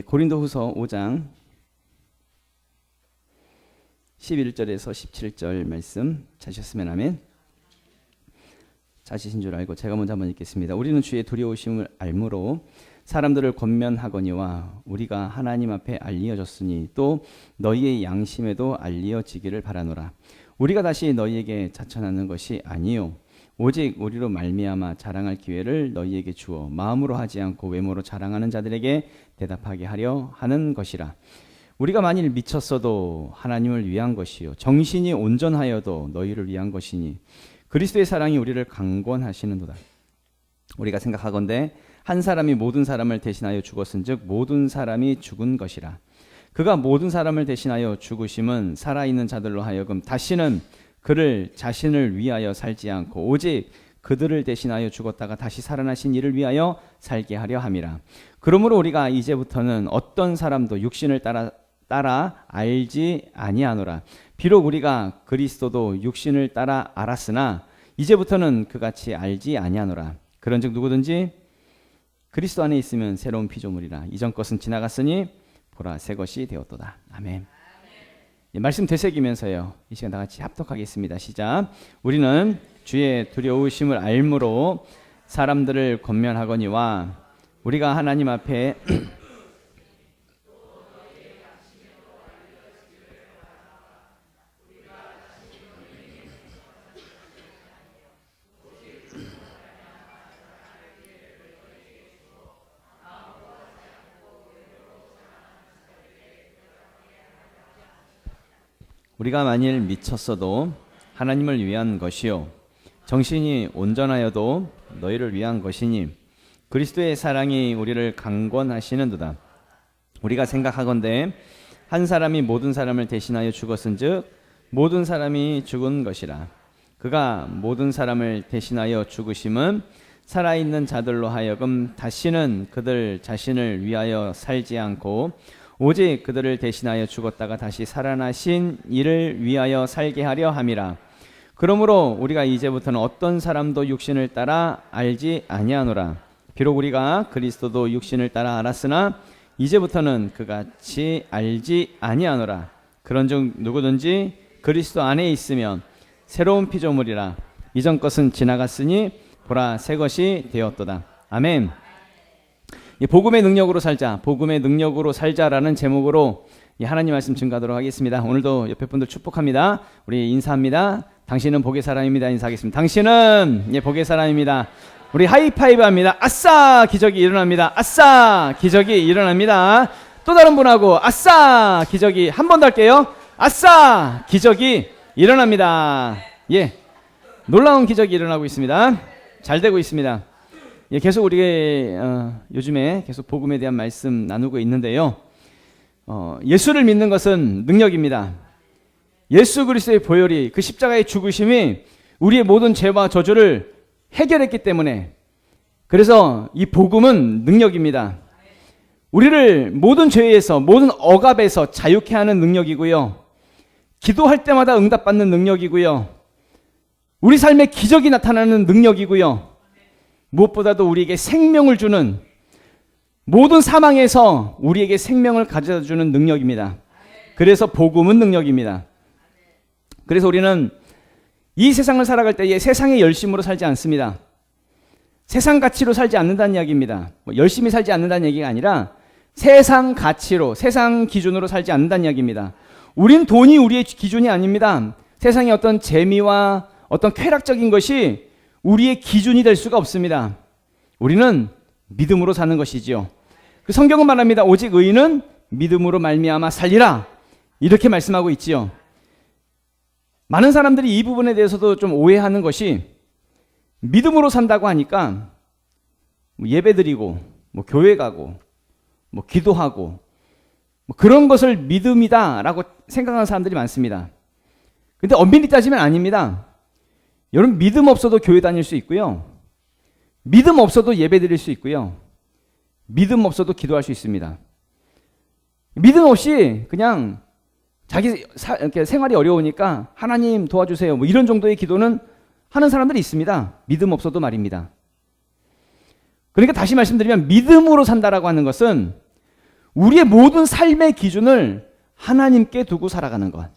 고린도후서 5장 11절에서 17절 말씀 찾으셨으면 아멘. 찾으신 줄 알고 제가 먼저 한번 읽겠습니다. 우리는 주의 두려우심을 알므로 사람들을 권면하거니와 우리가 하나님 앞에 알리어졌으니 또 너희의 양심에도 알리어지기를 바라노라. 우리가 다시 너희에게 자천하는 것이 아니요 오직 우리로 말미암아 자랑할 기회를 너희에게 주어 마음으로 하지 않고 외모로 자랑하는 자들에게 대답하게 하려 하는 것이라. 우리가 만일 미쳤어도 하나님을 위한 것이요 정신이 온전하여도 너희를 위한 것이니 그리스도의 사랑이 우리를 강권하시는도다. 우리가 생각하건대 한 사람이 모든 사람을 대신하여 죽었은즉 모든 사람이 죽은 것이라. 그가 모든 사람을 대신하여 죽으심은 살아있는 자들로 하여금 다시는 그를 자신을 위하여 살지 않고 오직 그들을 대신하여 죽었다가 다시 살아나신 이를 위하여 살게 하려 함이라. 그러므로 우리가 이제부터는 어떤 사람도 육신을 따라 알지 아니하노라. 비록 우리가 그리스도도 육신을 따라 알았으나 이제부터는 그같이 알지 아니하노라. 그런즉 누구든지 그리스도 안에 있으면 새로운 피조물이라. 이전 것은 지나갔으니 보라 새 것이 되었도다. 아멘. 말씀 되새기면서요 이 시간 다 같이 합독하겠습니다. 시작. 우리는 주의 두려우심을 알므로 사람들을 권면하거니와 우리가 하나님 앞에 우리가 만일 미쳤어도 하나님을 위한 것이요 정신이 온전하여도 너희를 위한 것이니 그리스도의 사랑이 우리를 강권하시는도다. 우리가 생각하건대 한 사람이 모든 사람을 대신하여 죽었은즉 모든 사람이 죽은 것이라. 그가 모든 사람을 대신하여 죽으심은 살아있는 자들로 하여금 다시는 그들 자신을 위하여 살지 않고 오직 그들을 대신하여 죽었다가 다시 살아나신 이를 위하여 살게 하려 함이라. 그러므로 우리가 이제부터는 어떤 사람도 육신을 따라 알지 아니하노라. 비록 우리가 그리스도도 육신을 따라 알았으나 이제부터는 그같이 알지 아니하노라. 그런즉 누구든지 그리스도 안에 있으면 새로운 피조물이라. 이전 것은 지나갔으니 보라 새 것이 되었도다. 아멘. 복음의 능력으로 살자, 복음의 능력으로 살자라는 제목으로 하나님 말씀 증거하도록 하겠습니다. 오늘도 옆에 분들 축복합니다. 우리 인사합니다. 당신은 복의 사람입니다. 인사하겠습니다. 당신은 복의 사람입니다. 우리 하이파이브 합니다. 아싸 기적이 일어납니다. 아싸 기적이 일어납니다. 또 다른 분하고 아싸 기적이 한 번 더 할게요. 아싸 기적이 일어납니다. 놀라운 기적이 일어나고 있습니다. 잘 되고 있습니다. 계속 우리가 요즘에 계속 복음에 대한 말씀 나누고 있는데요. 예수를 믿는 것은 능력입니다. 예수 그리스도의 보혈이 그 십자가의 죽으심이 우리의 모든 죄와 저주를 해결했기 때문에 그래서 이 복음은 능력입니다. 우리를 모든 죄에서 모든 억압에서 자유케 하는 능력이고요. 기도할 때마다 응답받는 능력이고요. 우리 삶에 기적이 나타나는 능력이고요. 무엇보다도 우리에게 생명을 주는 모든 사망에서 우리에게 생명을 가져다주는 능력입니다. 그래서 복음은 능력입니다. 그래서 우리는 이 세상을 살아갈 때에 세상의 열심으로 살지 않습니다. 세상 가치로 살지 않는다는 이야기입니다. 열심히 살지 않는다는 얘기가 아니라 세상 가치로, 세상 기준으로 살지 않는다는 이야기입니다. 우린 돈이 우리의 기준이 아닙니다. 세상의 어떤 재미와 어떤 쾌락적인 것이 우리의 기준이 될 수가 없습니다. 우리는 믿음으로 사는 것이지요. 그 성경은 말합니다. 오직 의인은 믿음으로 말미암아 살리라. 이렇게 말씀하고 있지요. 많은 사람들이 이 부분에 대해서도 좀 오해하는 것이 믿음으로 산다고 하니까 예배드리고 교회 가고 기도하고 그런 것을 믿음이다라고 생각하는 사람들이 많습니다. 근데 엄밀히 따지면 아닙니다. 여러분 믿음 없어도 교회 다닐 수 있고요. 믿음 없어도 예배 드릴 수 있고요. 믿음 없어도 기도할 수 있습니다. 믿음 없이 그냥 자기 생활이 어려우니까 하나님 도와주세요 이런 정도의 기도는 하는 사람들이 있습니다. 믿음 없어도 말입니다. 그러니까 다시 말씀드리면 믿음으로 산다라고 하는 것은 우리의 모든 삶의 기준을 하나님께 두고 살아가는 것.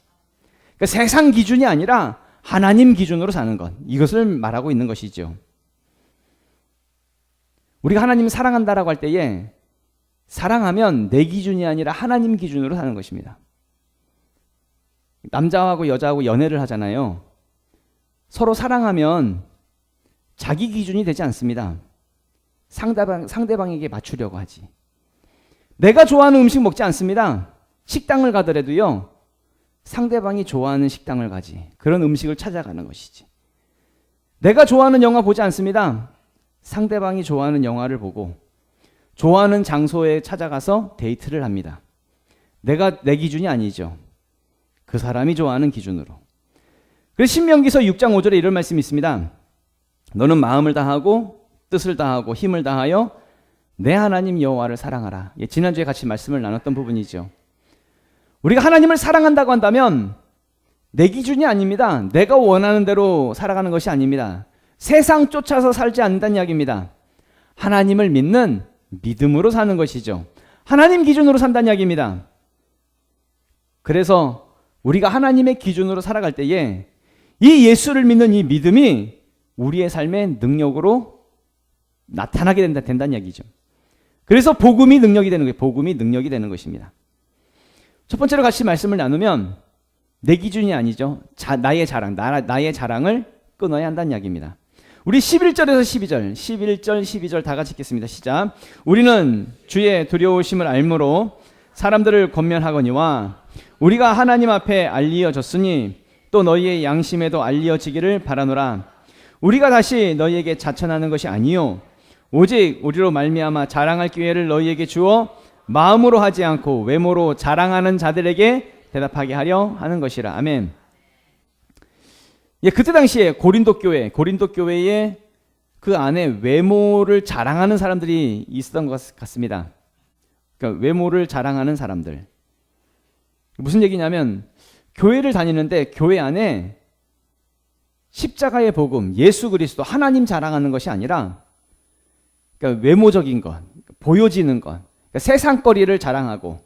그러니까 세상 기준이 아니라 하나님 기준으로 사는 것. 이것을 말하고 있는 것이죠. 우리가 하나님을 사랑한다라고 할 때에 사랑하면 내 기준이 아니라 하나님 기준으로 사는 것입니다. 남자하고 여자하고 연애를 하잖아요. 서로 사랑하면 자기 기준이 되지 않습니다. 상대방에게 맞추려고 하지. 내가 좋아하는 음식 먹지 않습니다. 식당을 가더라도요, 상대방이 좋아하는 식당을 가지. 그런 음식을 찾아가는 것이지. 내가 좋아하는 영화 보지 않습니다. 상대방이 좋아하는 영화를 보고 좋아하는 장소에 찾아가서 데이트를 합니다. 내가 내 기준이 아니죠. 그 사람이 좋아하는 기준으로. 그래서 신명기서 6장 5절에 이런 말씀이 있습니다. 너는 마음을 다하고 뜻을 다하고 힘을 다하여 내 하나님 여호와를 사랑하라. 지난주에 같이 말씀을 나눴던 부분이죠. 우리가 하나님을 사랑한다고 한다면 내 기준이 아닙니다. 내가 원하는 대로 살아가는 것이 아닙니다. 세상 쫓아서 살지 않는다는 이야기입니다. 하나님을 믿는 믿음으로 사는 것이죠. 하나님 기준으로 산다는 이야기입니다. 그래서 우리가 하나님의 기준으로 살아갈 때에 이 예수를 믿는 이 믿음이 우리의 삶의 능력으로 나타나게 된다는 이야기죠. 그래서 복음이 능력이 되는 거예요. 복음이 능력이 되는 것입니다. 첫 번째로 같이 말씀을 나누면 내 기준이 아니죠. 나의 자랑, 나의 자랑을 끊어야 한다는 이야기입니다. 우리 11절에서 12절, 11절, 12절 다 같이 읽겠습니다. 시작. 우리는 주의 두려우심을 알므로 사람들을 권면하거니와 우리가 하나님 앞에 알리어졌으니 또 너희의 양심에도 알리어지기를 바라노라. 우리가 다시 너희에게 자천하는 것이 아니요 오직 우리로 말미암아 자랑할 기회를 너희에게 주어 마음으로 하지 않고 외모로 자랑하는 자들에게 대답하게 하려 하는 것이라. 아멘. 그때 당시에 고린도 교회에 그 안에 외모를 자랑하는 사람들이 있었던 것 같습니다. 그러니까 외모를 자랑하는 사람들. 무슨 얘기냐면 교회를 다니는데 교회 안에 십자가의 복음, 예수 그리스도, 하나님 자랑하는 것이 아니라 그러니까 외모적인 것, 보여지는 것, 그러니까 세상거리를 자랑하고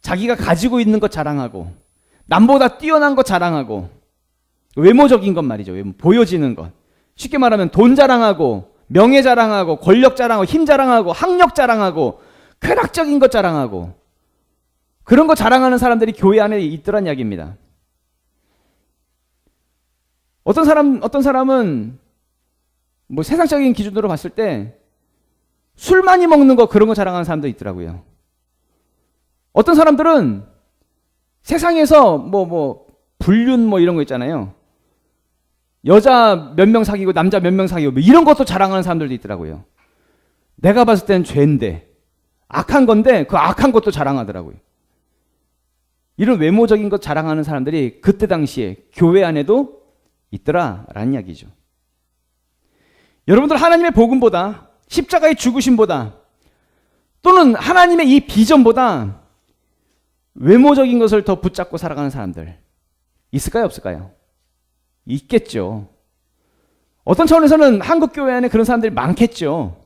자기가 가지고 있는 것 자랑하고 남보다 뛰어난 것 자랑하고 외모적인 것 말이죠. 보여지는 것. 쉽게 말하면 돈 자랑하고 명예 자랑하고 권력 자랑하고 힘 자랑하고 학력 자랑하고 쾌락적인 것 자랑하고 그런 거 자랑하는 사람들이 교회 안에 있더란 이야기입니다. 어떤 사람은 뭐 세상적인 기준으로 봤을 때 술 많이 먹는 거 그런 거 자랑하는 사람도 있더라고요. 어떤 사람들은 세상에서 불륜 이런 거 있잖아요. 여자 몇 명 사귀고 남자 몇 명 사귀고 이런 것도 자랑하는 사람들도 있더라고요. 내가 봤을 때는 죄인데 악한 건데 그 악한 것도 자랑하더라고요. 이런 외모적인 것 자랑하는 사람들이 그때 당시에 교회 안에도 있더라라는 이야기죠. 여러분들 하나님의 복음보다 십자가의 죽으심보다 또는 하나님의 이 비전보다 외모적인 것을 더 붙잡고 살아가는 사람들 있을까요? 없을까요? 있겠죠. 어떤 차원에서는 한국 교회 안에 그런 사람들이 많겠죠.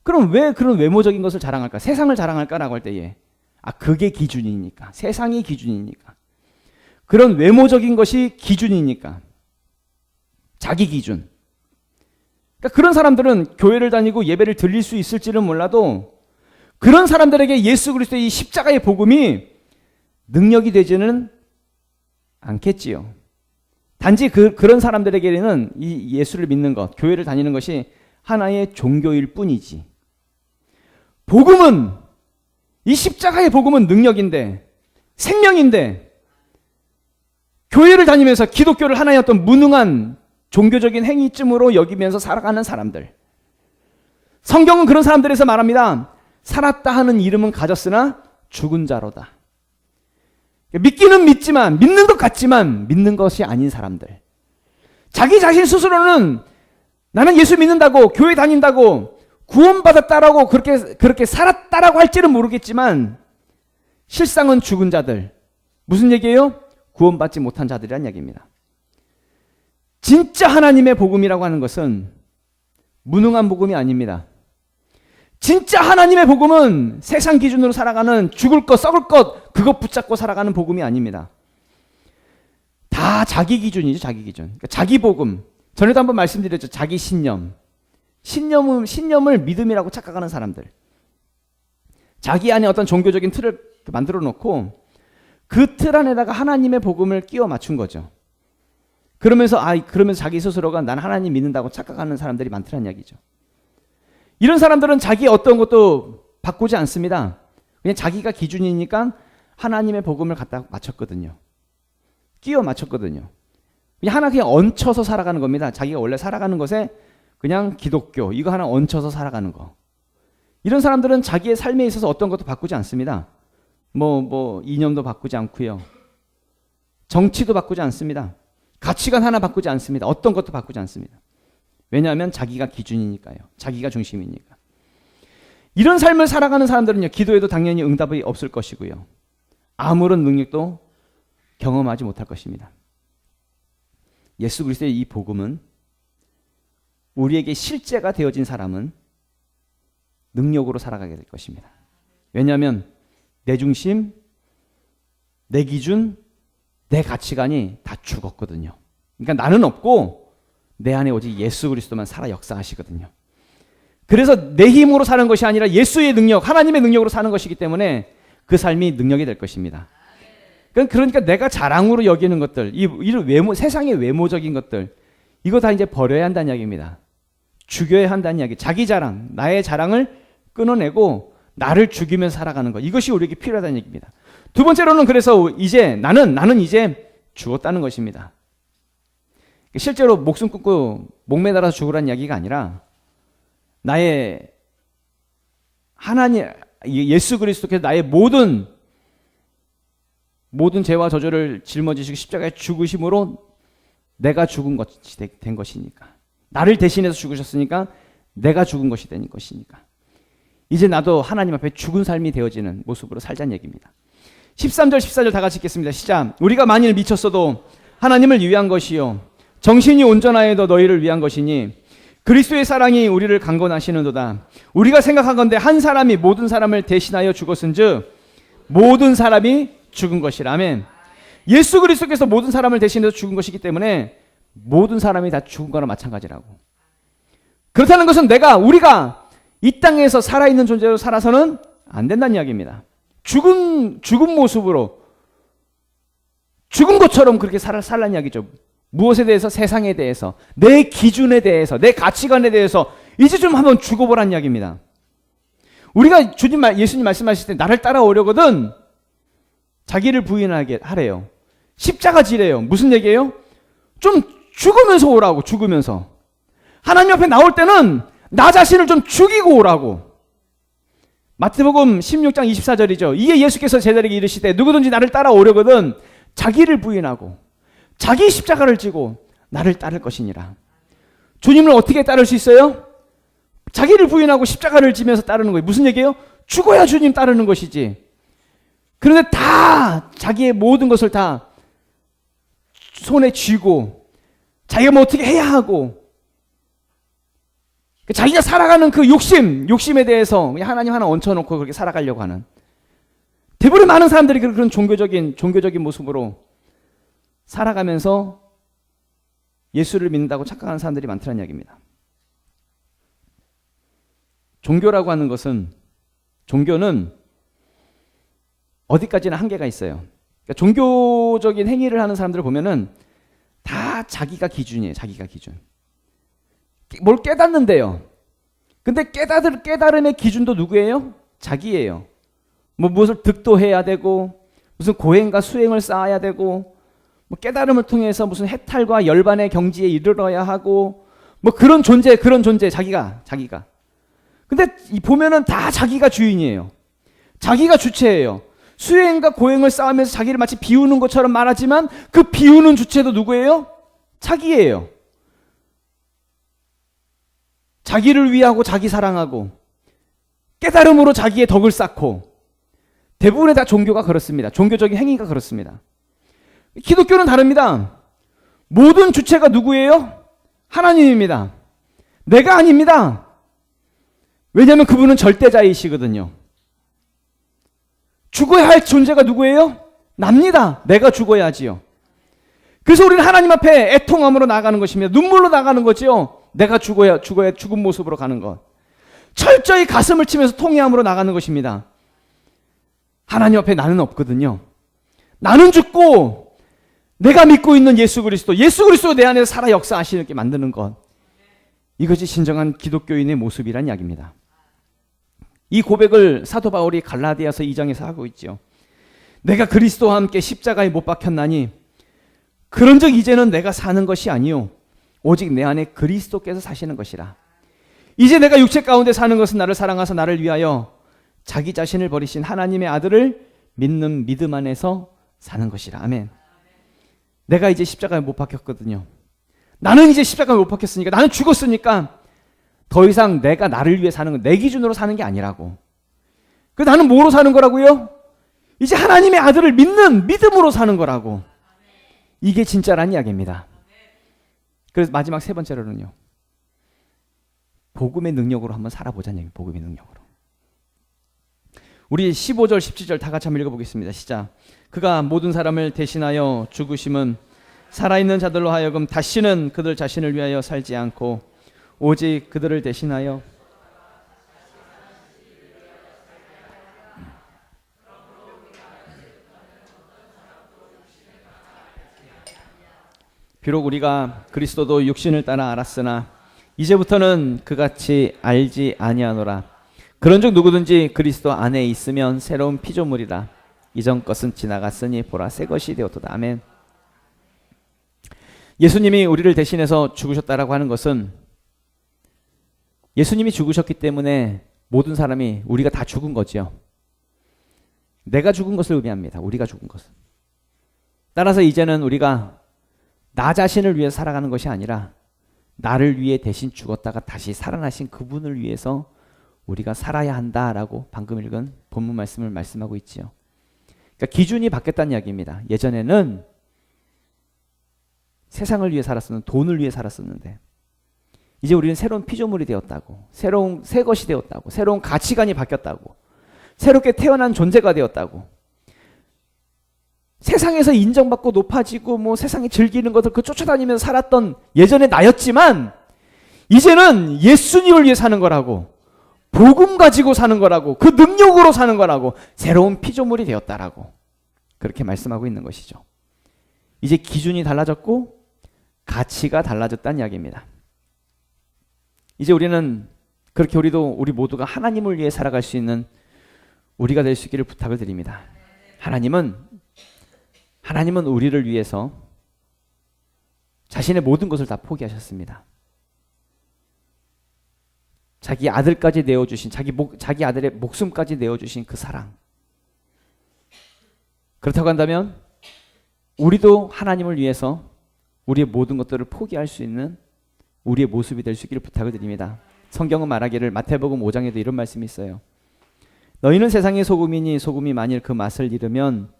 그럼 왜 그런 외모적인 것을 자랑할까? 세상을 자랑할까라고 할 때에 그게 기준이니까. 세상이 기준이니까. 그런 외모적인 것이 기준이니까. 자기 기준. 그러니까 그런 사람들은 교회를 다니고 예배를 드릴 수 있을지는 몰라도 그런 사람들에게 예수 그리스도의 이 십자가의 복음이 능력이 되지는 않겠지요. 단지 그런 사람들에게는 이 예수를 믿는 것, 교회를 다니는 것이 하나의 종교일 뿐이지. 복음은, 이 십자가의 복음은 능력인데, 생명인데, 교회를 다니면서 기독교를 하나의 어떤 무능한 종교적인 행위쯤으로 여기면서 살아가는 사람들. 성경은 그런 사람들에서 말합니다. 살았다 하는 이름은 가졌으나 죽은 자로다. 믿기는 믿지만, 믿는 것 같지만 믿는 것이 아닌 사람들. 자기 자신 스스로는 나는 예수 믿는다고, 교회 다닌다고, 구원받았다라고 그렇게 살았다라고 할지는 모르겠지만 실상은 죽은 자들. 무슨 얘기예요? 구원받지 못한 자들이란 얘기입니다. 진짜 하나님의 복음이라고 하는 것은 무능한 복음이 아닙니다. 진짜 하나님의 복음은 세상 기준으로 살아가는 죽을 것, 썩을 것, 그것 붙잡고 살아가는 복음이 아닙니다. 다 자기 기준이죠, 자기 기준. 그러니까 자기 복음. 전에도 한번 말씀드렸죠. 자기 신념. 신념을 믿음이라고 착각하는 사람들. 자기 안에 어떤 종교적인 틀을 만들어 놓고 그 틀 안에다가 하나님의 복음을 끼워 맞춘 거죠. 그러면서 자기 스스로가 난 하나님 믿는다고 착각하는 사람들이 많다는 이야기죠. 이런 사람들은 자기 어떤 것도 바꾸지 않습니다. 그냥 자기가 기준이니까 하나님의 복음을 갖다 맞췄거든요. 끼워 맞췄거든요. 그냥 얹혀서 살아가는 겁니다. 자기가 원래 살아가는 것에 그냥 기독교 이거 하나 얹혀서 살아가는 거. 이런 사람들은 자기의 삶에 있어서 어떤 것도 바꾸지 않습니다. 이념도 바꾸지 않고요. 정치도 바꾸지 않습니다. 가치관 하나 바꾸지 않습니다. 어떤 것도 바꾸지 않습니다. 왜냐하면 자기가 기준이니까요. 자기가 중심이니까. 이런 삶을 살아가는 사람들은요, 기도에도 당연히 응답이 없을 것이고요. 아무런 능력도 경험하지 못할 것입니다. 예수 그리스도의 이 복음은 우리에게 실제가 되어진 사람은 능력으로 살아가게 될 것입니다. 왜냐하면 내 중심, 내 기준, 내 가치관이 다 죽었거든요. 그러니까 나는 없고 내 안에 오직 예수 그리스도만 살아 역사하시거든요. 그래서 내 힘으로 사는 것이 아니라 예수의 능력, 하나님의 능력으로 사는 것이기 때문에 그 삶이 능력이 될 것입니다. 그러니까 내가 자랑으로 여기는 것들, 세상의 외모적인 것들, 이거 다 이제 버려야 한다는 이야기입니다. 죽여야 한다는 이야기. 자기 자랑, 나의 자랑을 끊어내고 나를 죽이면서 살아가는 것. 이것이 우리에게 필요하다는 얘기입니다. 두 번째로는 그래서 이제 나는 이제 죽었다는 것입니다. 실제로 목숨 끊고 목 매달아서 죽으라는 이야기가 아니라 나의 하나님, 예수 그리스도께서 나의 모든 죄와 저주를 짊어지시고 십자가에 죽으심으로 내가 죽은 것이 된 것이니까. 나를 대신해서 죽으셨으니까 내가 죽은 것이 된 것이니까. 이제 나도 하나님 앞에 죽은 삶이 되어지는 모습으로 살자는 얘기입니다. 13절 14절 다 같이 읽겠습니다. 시작. 우리가 만일 미쳤어도 하나님을 위한 것이요 정신이 온전하여도 너희를 위한 것이니 그리스도의 사랑이 우리를 강건하시는도다. 우리가 생각하건대 한 사람이 모든 사람을 대신하여 죽었은즉 모든 사람이 죽은 것이라. 아멘. 예수 그리스도께서 모든 사람을 대신해서 죽은 것이기 때문에 모든 사람이 다 죽은 거나 마찬가지라고. 그렇다는 것은 우리가 이 땅에서 살아있는 존재로 살아서는 안 된다는 이야기입니다. 죽은 모습으로 죽은 것처럼 그렇게 살라는 이야기죠. 무엇에 대해서? 세상에 대해서, 내 기준에 대해서, 내 가치관에 대해서 이제 좀 한번 죽어보라는 이야기입니다. 우리가 예수님 말씀하실 때 나를 따라오려거든 자기를 부인하게 하래요. 십자가 지래요. 무슨 얘기예요? 좀 죽으면서 오라고. 죽으면서. 하나님 앞에 나올 때는 나 자신을 좀 죽이고 오라고. 마태복음 16장 24절이죠. 이에 예수께서 제자에게 이르시되 누구든지 나를 따라오려거든 자기를 부인하고 자기 십자가를 지고 나를 따를 것이니라. 주님을 어떻게 따를 수 있어요? 자기를 부인하고 십자가를 지면서 따르는 거예요. 무슨 얘기예요? 죽어야 주님 따르는 것이지. 그런데 다 자기의 모든 것을 다 손에 쥐고 자기가 뭐 어떻게 해야 하고 자기가 살아가는 그 욕심에 대해서 그냥 하나님 하나 얹혀놓고 그렇게 살아가려고 하는, 대부분 많은 사람들이 그런 종교적인 모습으로 살아가면서 예수를 믿는다고 착각하는 사람들이 많다는 이야기입니다. 종교는 어디까지나 한계가 있어요. 그러니까 종교적인 행위를 하는 사람들을 보면은 다 자기가 기준이에요. 자기가 기준. 뭘 깨닫는데요. 근데 깨달음의 기준도 누구예요? 자기예요. 무엇을 득도해야 되고, 무슨 고행과 수행을 쌓아야 되고, 깨달음을 통해서 무슨 해탈과 열반의 경지에 이르러야 하고, 그런 존재, 자기가. 근데 보면은 다 자기가 주인이에요. 자기가 주체예요. 수행과 고행을 쌓으면서 자기를 마치 비우는 것처럼 말하지만 그 비우는 주체도 누구예요? 자기예요. 자기를 위하고 자기 사랑하고 깨달음으로 자기의 덕을 쌓고, 대부분의 다 종교가 그렇습니다. 종교적인 행위가 그렇습니다. 기독교는 다릅니다. 모든 주체가 누구예요? 하나님입니다. 내가 아닙니다. 왜냐하면 그분은 절대자이시거든요. 죽어야 할 존재가 누구예요? 납니다. 내가 죽어야지요. 그래서 우리는 하나님 앞에 애통함으로 나가는 것입니다. 눈물로 나가는 거죠. 내가 죽어야 죽은 모습으로 가는 것. 철저히 가슴을 치면서 통회함으로 나가는 것입니다. 하나님 앞에 나는 없거든요. 나는 죽고 내가 믿고 있는 예수 그리스도 내 안에서 살아 역사하시게 만드는 것. 이것이 진정한 기독교인의 모습이란 이야기입니다. 이 고백을 사도 바울이 갈라디아서 2장에서 하고 있죠. 내가 그리스도와 함께 십자가에 못 박혔나니 그런즉 이제는 내가 사는 것이 아니요 오직 내 안에 그리스도께서 사시는 것이라. 이제 내가 육체 가운데 사는 것은 나를 사랑하사 나를 위하여 자기 자신을 버리신 하나님의 아들을 믿는 믿음 안에서 사는 것이라. 아멘. 내가 이제 십자가에 못 박혔거든요. 나는 이제 십자가에 못 박혔으니까, 나는 죽었으니까 더 이상 내가 나를 위해 사는 건 내 기준으로 사는 게 아니라고. 그래서 나는 뭐로 사는 거라고요? 이제 하나님의 아들을 믿는 믿음으로 사는 거라고. 이게 진짜란 이야기입니다. 그래서 마지막 세 번째로는요, 복음의 능력으로 한번 살아보자는 얘기예요. 복음의 능력으로. 우리 15절 17절 다 같이 한번 읽어보겠습니다. 시작. 그가 모든 사람을 대신하여 죽으심은 살아있는 자들로 하여금 다시는 그들 자신을 위하여 살지 않고 오직 그들을 대신하여 비록 우리가 그리스도도 육신을 따라 알았으나 이제부터는 그같이 알지 아니하노라. 그런즉 누구든지 그리스도 안에 있으면 새로운 피조물이라. 이전 것은 지나갔으니 보라 새 것이 되었도다. 아멘. 예수님이 우리를 대신해서 죽으셨다라고 하는 것은 예수님이 죽으셨기 때문에 모든 사람이 우리가 다 죽은 거죠. 내가 죽은 것을 의미합니다. 우리가 죽은 것을. 따라서 이제는 우리가 나 자신을 위해 살아가는 것이 아니라 나를 위해 대신 죽었다가 다시 살아나신 그분을 위해서 우리가 살아야 한다라고 방금 읽은 본문 말씀을 말씀하고 있지요. 그러니까 기준이 바뀌었다는 이야기입니다. 예전에는 세상을 위해 살았었는데, 돈을 위해 살았었는데 이제 우리는 새로운 피조물이 되었다고, 새로운 새 것이 되었다고, 새로운 가치관이 바뀌었다고, 새롭게 태어난 존재가 되었다고, 세상에서 인정받고 높아지고 뭐 세상이 즐기는 것을 그 쫓아다니면서 살았던 예전의 나였지만 이제는 예수님을 위해 사는 거라고, 복음 가지고 사는 거라고, 그 능력으로 사는 거라고, 새로운 피조물이 되었다라고 그렇게 말씀하고 있는 것이죠. 이제 기준이 달라졌고 가치가 달라졌다는 이야기입니다. 이제 우리는 그렇게 우리 모두가 하나님을 위해 살아갈 수 있는 우리가 될 수 있기를 부탁을 드립니다. 하나님은 우리를 위해서 자신의 모든 것을 다 포기하셨습니다. 자기 아들까지 내어주신, 자기 아들의 목숨까지 내어주신 그 사랑. 그렇다고 한다면 우리도 하나님을 위해서 우리의 모든 것들을 포기할 수 있는 우리의 모습이 될 수 있기를 부탁을 드립니다. 성경은 말하기를, 마태복음 5장에도 이런 말씀이 있어요. 너희는 세상의 소금이니 소금이 만일 그 맛을 잃으면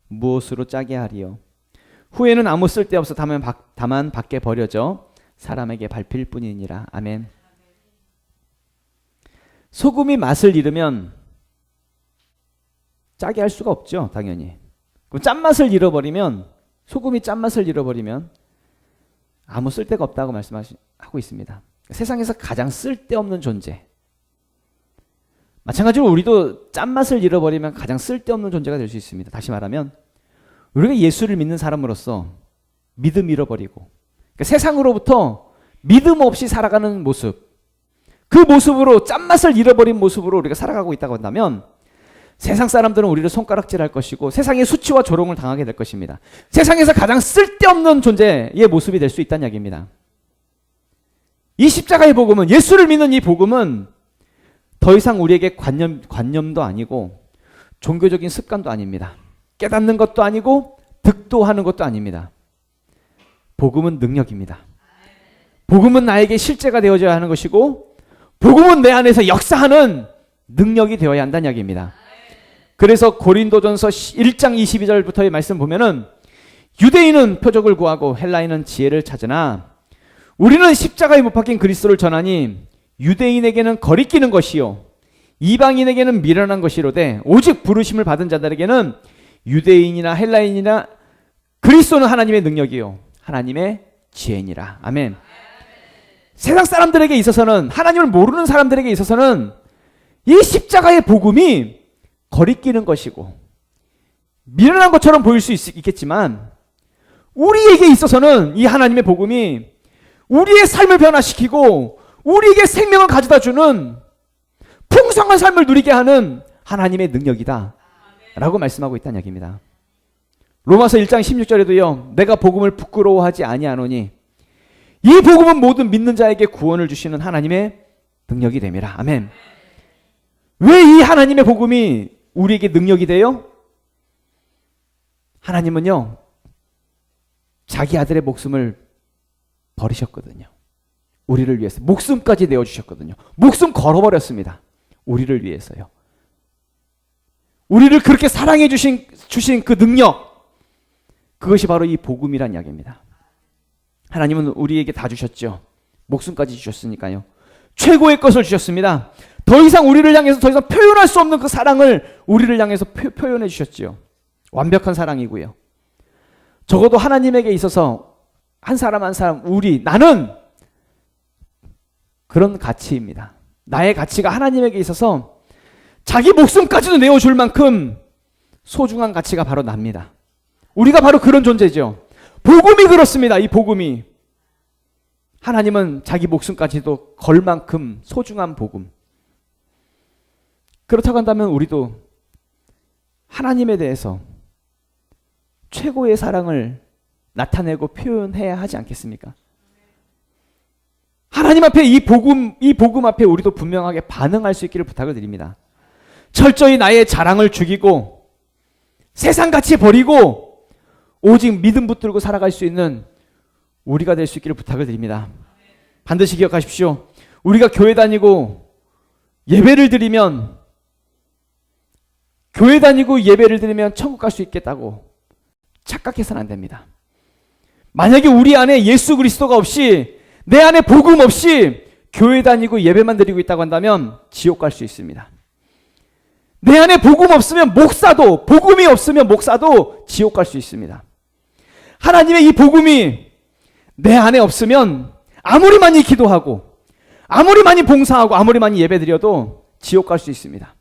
무엇으로 짜게 하리요? 후에는 아무 쓸데없어 다만 밖에 버려져 사람에게 밟힐 뿐이니라. 아멘. 소금이 맛을 잃으면 짜게 할 수가 없죠, 당연히. 그럼 짠맛을 잃어버리면, 소금이 짠맛을 잃어버리면 아무 쓸데가 없다고 말씀하고 있습니다. 세상에서 가장 쓸데없는 존재. 마찬가지로 우리도 짠맛을 잃어버리면 가장 쓸데없는 존재가 될 수 있습니다. 다시 말하면 우리가 예수를 믿는 사람으로서 믿음 잃어버리고, 그러니까 세상으로부터 믿음 없이 살아가는 모습, 그 모습으로 짠맛을 잃어버린 모습으로 우리가 살아가고 있다고 한다면 세상 사람들은 우리를 손가락질할 것이고 세상의 수치와 조롱을 당하게 될 것입니다. 세상에서 가장 쓸데없는 존재의 모습이 될 수 있다는 이야기입니다. 이 십자가의 복음은, 예수를 믿는 이 복음은 더 이상 우리에게 관념도 아니고 종교적인 습관도 아닙니다. 깨닫는 것도 아니고 득도하는 것도 아닙니다. 복음은 능력입니다. 복음은 나에게 실제가 되어져야 하는 것이고 복음은 내 안에서 역사하는 능력이 되어야 한다는 이야기입니다. 그래서 고린도전서 1장 22절부터의 말씀 보면은 유대인은 표적을 구하고 헬라인은 지혜를 찾으나 우리는 십자가에 못 박힌 그리스도를 전하니 유대인에게는 거리끼는 것이요 이방인에게는 미련한 것이로되 오직 부르심을 받은 자들에게는 유대인이나 헬라인이나 그리스도는 하나님의 능력이요 하나님의 지혜니라. 아멘. 세상 사람들에게 있어서는, 하나님을 모르는 사람들에게 있어서는 이 십자가의 복음이 거리끼는 것이고 미련한 것처럼 보일 수 있겠지만, 우리에게 있어서는 이 하나님의 복음이 우리의 삶을 변화시키고 우리에게 생명을 가져다 주는 풍성한 삶을 누리게 하는 하나님의 능력이다 라고 말씀하고 있다는 이야기입니다. 로마서 1장 16절에도요, 내가 복음을 부끄러워하지 아니하노니 이 복음은 모든 믿는 자에게 구원을 주시는 하나님의 능력이 됨이라. 아멘. 왜 이 하나님의 복음이 우리에게 능력이 돼요? 하나님은요, 자기 아들의 목숨을 버리셨거든요. 우리를 위해서 목숨까지 내어주셨거든요. 목숨 걸어버렸습니다. 우리를 위해서요. 우리를 그렇게 사랑해 주신 그 능력, 그것이 바로 이 복음이란 이야기입니다. 하나님은 우리에게 다 주셨죠. 목숨까지 주셨으니까요. 최고의 것을 주셨습니다. 더 이상 우리를 향해서 더 이상 표현할 수 없는 그 사랑을 우리를 향해서 표현해 주셨죠. 완벽한 사랑이고요. 적어도 하나님에게 있어서 한 사람 한 사람, 나는 그런 가치입니다. 나의 가치가 하나님에게 있어서 자기 목숨까지도 내어줄 만큼 소중한 가치가 바로 납니다. 우리가 바로 그런 존재죠. 복음이 그렇습니다. 이 복음이. 하나님은 자기 목숨까지도 걸 만큼 소중한 복음. 그렇다고 한다면 우리도 하나님에 대해서 최고의 사랑을 나타내고 표현해야 하지 않겠습니까? 하나님 앞에 이 복음 앞에 우리도 분명하게 반응할 수 있기를 부탁을 드립니다. 철저히 나의 자랑을 죽이고 세상같이 버리고 오직 믿음 붙들고 살아갈 수 있는 우리가 될 수 있기를 부탁을 드립니다. 반드시 기억하십시오. 우리가 교회 다니고 예배를 드리면 천국 갈 수 있겠다고 착각해서는 안 됩니다. 만약에 우리 안에 예수 그리스도가 없이, 내 안에 복음 없이 교회 다니고 예배만 드리고 있다고 한다면 지옥 갈 수 있습니다. 내 안에 복음이 없으면 목사도 지옥 갈 수 있습니다. 하나님의 이 복음이 내 안에 없으면 아무리 많이 기도하고 아무리 많이 봉사하고 아무리 많이 예배드려도 지옥 갈 수 있습니다.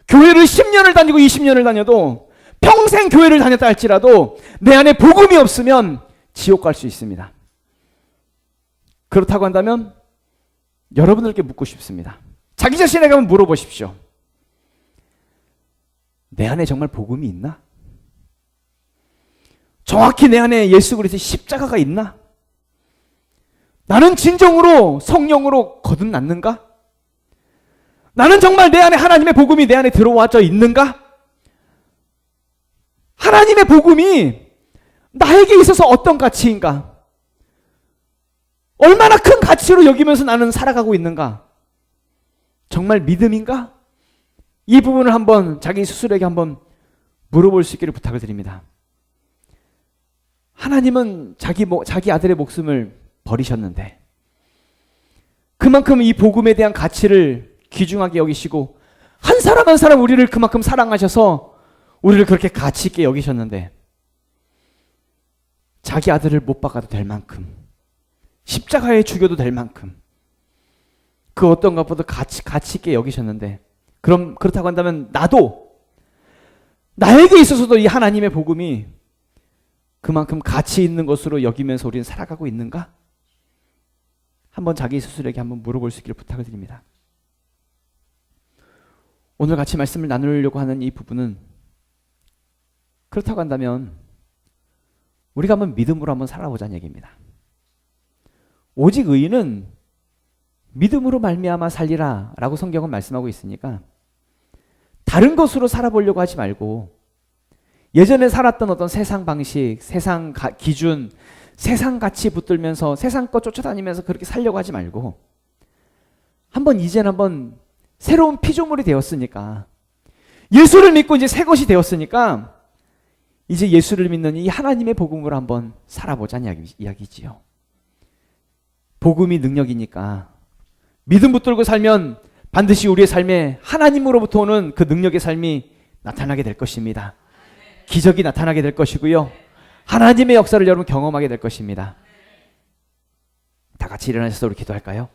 교회를 10년을 다니고 20년을 다녀도, 평생 교회를 다녔다 할지라도 내 안에 복음이 없으면 지옥 갈 수 있습니다. 그렇다고 한다면 여러분들께 묻고 싶습니다. 자기 자신에게 한번 물어보십시오. 내 안에 정말 복음이 있나? 정확히 내 안에 예수 그리스도의 십자가가 있나? 나는 진정으로 성령으로 거듭났는가? 나는 정말 내 안에 하나님의 복음이 내 안에 들어와져 있는가? 하나님의 복음이 나에게 있어서 어떤 가치인가? 얼마나 큰 가치로 여기면서 나는 살아가고 있는가? 정말 믿음인가? 이 부분을 한번 자기 스스로에게 한번 물어볼 수 있기를 부탁을 드립니다. 하나님은 자기 아들의 목숨을 버리셨는데 그만큼 이 복음에 대한 가치를 귀중하게 여기시고 한 사람 한 사람 우리를 그만큼 사랑하셔서 우리를 그렇게 가치 있게 여기셨는데 자기 아들을 못 박아도 될 만큼, 십자가에 죽여도 될 만큼 그 어떤 것보다 가치 있게 여기셨는데, 그렇다고 한다면 나에게 있어서도 이 하나님의 복음이 그만큼 가치 있는 것으로 여기면서 우리는 살아가고 있는가? 한번 자기 스스로에게 한번 물어볼 수 있기를 부탁을 드립니다. 오늘 같이 말씀을 나누려고 하는 이 부분은, 그렇다고 한다면 우리가 한번 믿음으로 한번 살아보자는 얘기입니다. 오직 의인은 믿음으로 말미암아 살리라 라고 성경은 말씀하고 있으니까 다른 것으로 살아보려고 하지 말고 예전에 살았던 어떤 세상 방식, 세상 기준, 세상 가치 붙들면서 세상 것 쫓아다니면서 그렇게 살려고 하지 말고 이제는 한번 새로운 피조물이 되었으니까, 예수를 믿고 이제 새 것이 되었으니까 이제 예수를 믿는 이 하나님의 복음으로 한번 살아보자는 이야기지요. 복음이 능력이니까 믿음 붙들고 살면 반드시 우리의 삶에 하나님으로부터 오는 그 능력의 삶이 나타나게 될 것입니다. 기적이 나타나게 될 것이고요. 하나님의 역사를 여러분 경험하게 될 것입니다. 다 같이 일어나셔서 우리 기도할까요?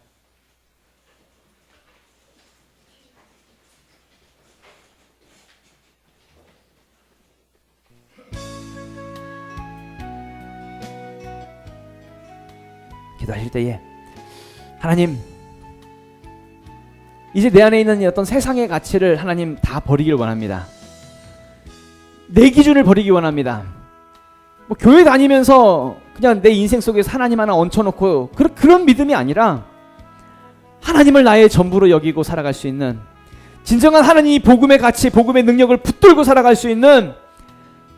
기도하실 때에 하나님, 이제 내 안에 있는 어떤 세상의 가치를 하나님 다 버리길 원합니다. 내 기준을 버리기 원합니다. 뭐 교회 다니면서 그냥 내 인생 속에서 하나님 하나 얹혀놓고 그런 믿음이 아니라 하나님을 나의 전부로 여기고 살아갈 수 있는 진정한 하나님이 복음의 가치, 복음의 능력을 붙들고 살아갈 수 있는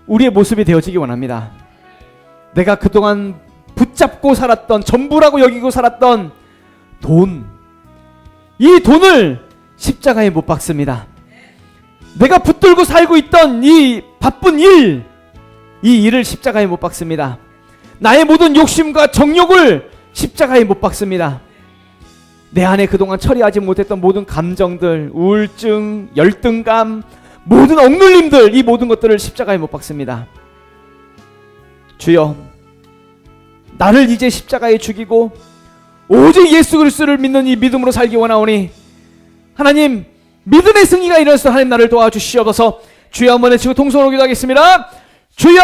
우리의 모습이 되어지기 원합니다. 내가 그동안 붙잡고 살았던, 전부라고 여기고 살았던 돈, 이 돈을 십자가에 못 박습니다. 내가 붙들고 살고 있던 이 바쁜 일, 이 일을 십자가에 못 박습니다. 나의 모든 욕심과 정욕을 십자가에 못 박습니다. 내 안에 그동안 처리하지 못했던 모든 감정들, 우울증, 열등감, 모든 억눌림들, 이 모든 것들을 십자가에 못 박습니다. 주여, 나를 이제 십자가에 죽이고 오직 예수 그리스도를 믿는 이 믿음으로 살기 원하오니 하나님, 믿음의 승리가 일어나서 하나님 나를 도와주시옵소서. 주여 한번 외치고 통성으로 기도하겠습니다. 주여!